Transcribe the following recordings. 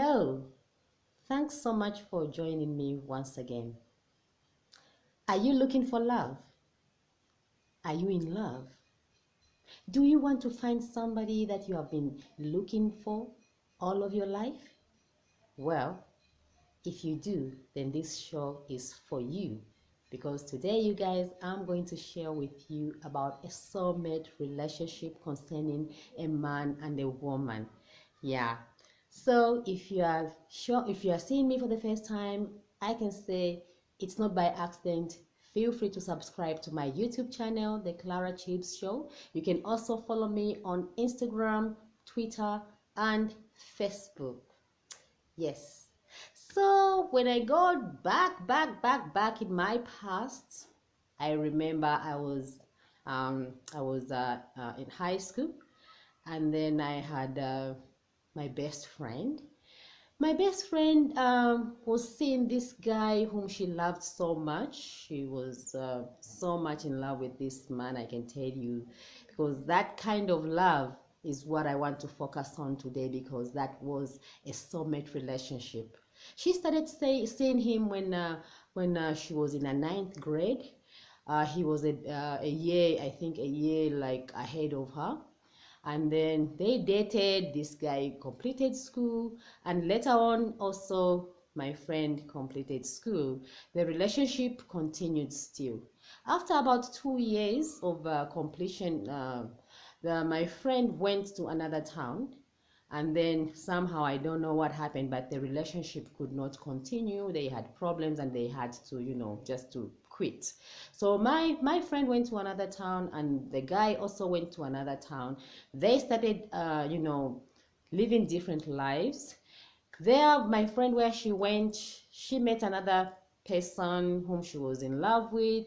Hello, thanks so much for joining me once again. Are you looking for love? Are you in love? Do you want to find somebody that you have been looking for all of your life? Well, if you do, then this show is for you because today, you guys, I'm going to share with you about a soulmate relationship concerning a man and a woman. Yeah. So if you are seeing me for the first time, I can say it's not by accident. Feel free to subscribe to my YouTube channel, The Clara Chips Show. You can also follow me on Instagram, Twitter, and Facebook. Yes. So when I go back in my past, I remember I was in high school, and then I had my best friend. My best friend was seeing this guy whom she loved so much. She was so much in love with this man, I can tell you, because that kind of love is what I want to focus on today because that was a soulmate relationship. She started seeing him when she was in a ninth grade. He was a year, I think, a year like ahead of her, and then they dated. This guy completed school, and later on also my friend completed school. The relationship continued still. After about 2 years of completion, my friend went to another town, and then somehow I don't know what happened, but the relationship could not continue. They had problems and they had to, just to quit. So my friend went to another town, and the guy also went to another town. They started living different lives. There, my friend, where she went, she met another person whom she was in love with.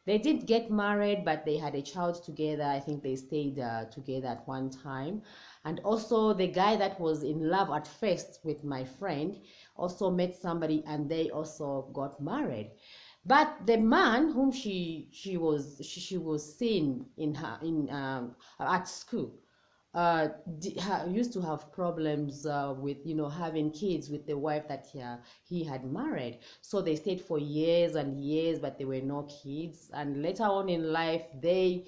They didn't get married, but they had a child together. I think they stayed together at one time. And also, the guy that was in love at first with my friend also met somebody, and they also got married. But the man whom she was seeing at school used to have problems with having kids with the wife that he had married. So they stayed for years and years, but there were no kids, and later on in life they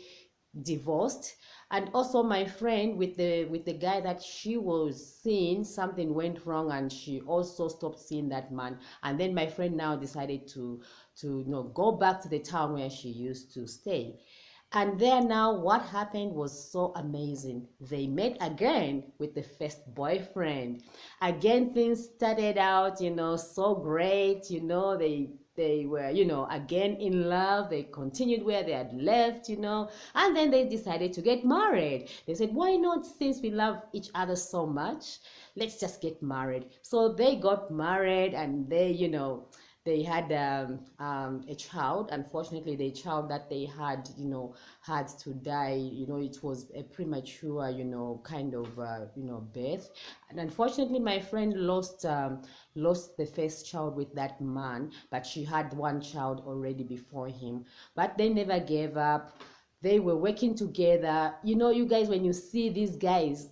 divorced. And also my friend with the guy that she was seeing, something went wrong, and she also stopped seeing that man. And then my friend now decided to go back to the town where she used to stay. And there now, what happened was so amazing. They met again with the first boyfriend. Again, things started out, so great. They were, again in love. They continued where they had left, and then they decided to get married. They said, why not, since we love each other so much, let's just get married. So they got married, and they had a child. Unfortunately, the child that they had to die. It was a premature, kind of, birth. And unfortunately, my friend lost the first child with that man, but she had one child already before him. But they never gave up. They were working together. You guys, when you see these guys,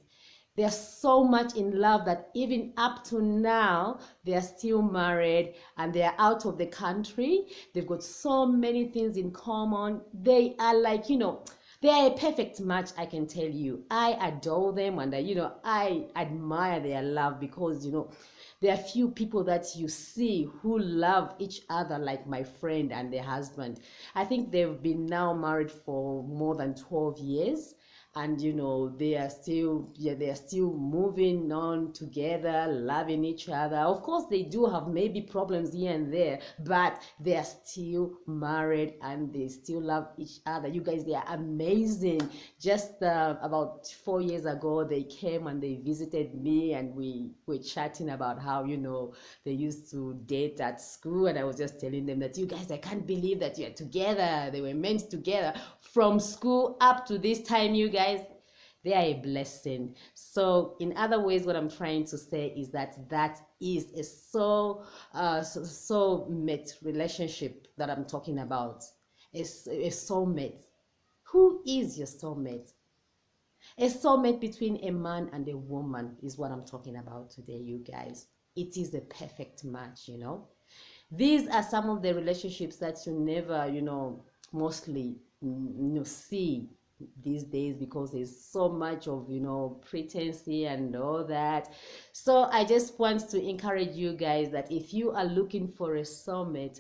they're so much in love that even up to now, they're still married, and they're out of the country. They've got so many things in common. They are like, they are a perfect match, I can tell you. I adore them, and I admire their love because, there are few people that you see who love each other like my friend and their husband. I think they've been now married for more than 12 years, and they are still moving on together, loving each other. Of course, they do have maybe problems here and there, but they are still married and they still love each other. You guys, they are amazing. Just about 4 years ago, they came and they visited me, and we were chatting about how they used to date at school. And I was just telling them that, you guys, I can't believe that you're together. They were meant together from school up to this time. You guys, they are a blessing. So in other ways, what I'm trying to say is that is a soulmate relationship that I'm talking about. It's a soulmate. Who is your soulmate? A soulmate between a man and a woman is what I'm talking about today, you guys. It is a perfect match, you know. These are some of the relationships that you never, mostly, see these days, because there's so much of, pretense and all that. So I just want to encourage you guys that if you are looking for a soulmate,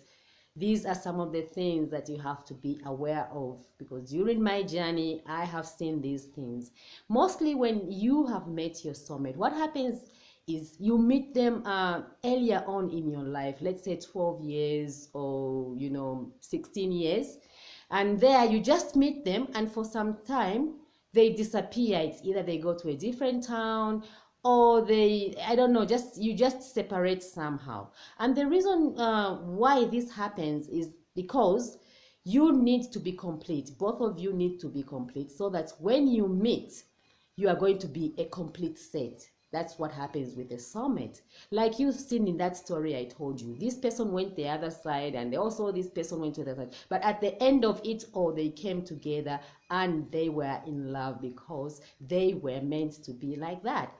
these are some of the things that you have to be aware of, because during my journey I have seen these things. Mostly when you have met your soulmate, what happens is you meet them earlier on in your life, let's say 12 years or 16 years, and there you just meet them, and for some time they disappear. It's either they go to a different town, or they, I don't know, just you just separate somehow. And the reason why this happens is because you need to be complete. Both of you need to be complete, so that when you meet, you are going to be a complete set. That's what happens with a soulmate. Like you've seen in that story I told you, this person went the other side, and also this person went to the other side. But at the end of it all, they came together and they were in love, because they were meant to be like that.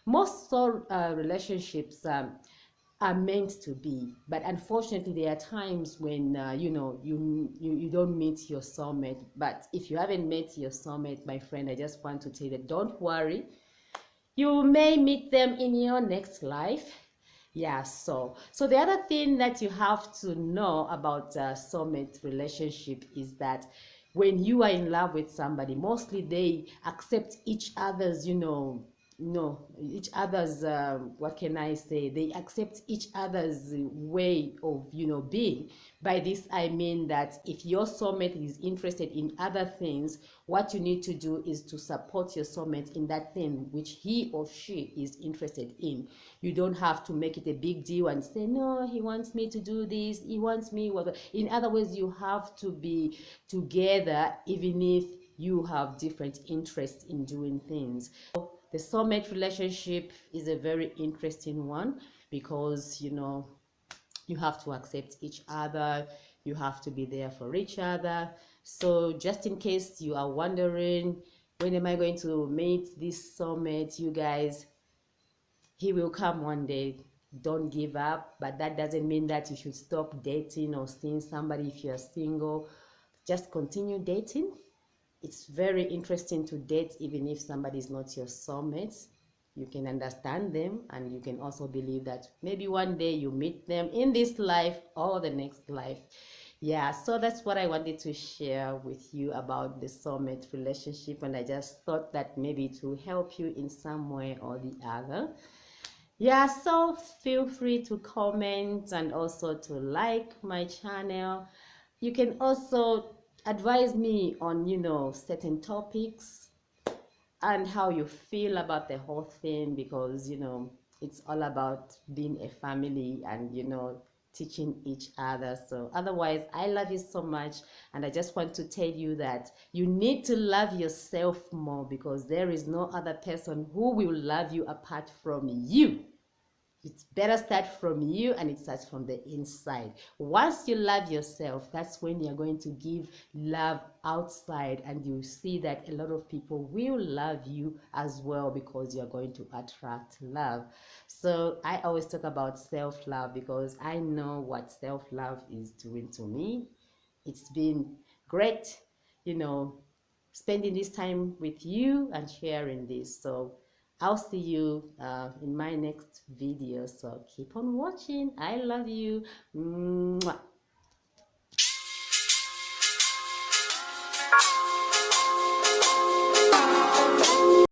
Most soul relationships are meant to be, but unfortunately there are times when you don't meet your soulmate. But if you haven't met your soulmate, my friend, I just want to tell you that don't worry, you may meet them in your next life. Yeah, so the other thing that you have to know about soulmate relationship is that when you are in love with somebody, mostly they accept each other's, no, each other's, what can I say, they accept each other's way of, being. By this I mean that if your soulmate is interested in other things, what you need to do is to support your soulmate in that thing which he or she is interested in. You don't have to make it a big deal and say, no, he wants me to do this, he wants me, in other words, you have to be together even if you have different interests in doing things. The soulmate relationship is a very interesting one, because you have to accept each other, you have to be there for each other. So just in case you are wondering, when am I going to meet this soulmate, you guys, he will come one day. Don't give up, but that doesn't mean that you should stop dating or seeing somebody. If you are single, just continue dating. It's very interesting to date even if somebody is not your soulmate. You can understand them, and you can also believe that maybe one day you meet them in this life or the next life. Yeah, so that's what I wanted to share with you about the soulmate relationship, and I just thought that maybe it will help you in some way or the other. Yeah, so feel free to comment and also to like my channel. You can also advise me on, certain topics and how you feel about the whole thing, because, it's all about being a family and, teaching each other. So otherwise, I love you so much, and I just want to tell you that you need to love yourself more, because there is no other person who will love you apart from you. It's better start from you, and it starts from the inside. Once you love yourself, that's when you're going to give love outside, and you see that a lot of people will love you as well, because you're going to attract love. So I always talk about self-love, because I know what self-love is doing to me. It's been great, you know, spending this time with you and sharing this. So I'll see you in my next video. So keep on watching. I love you. Mwah.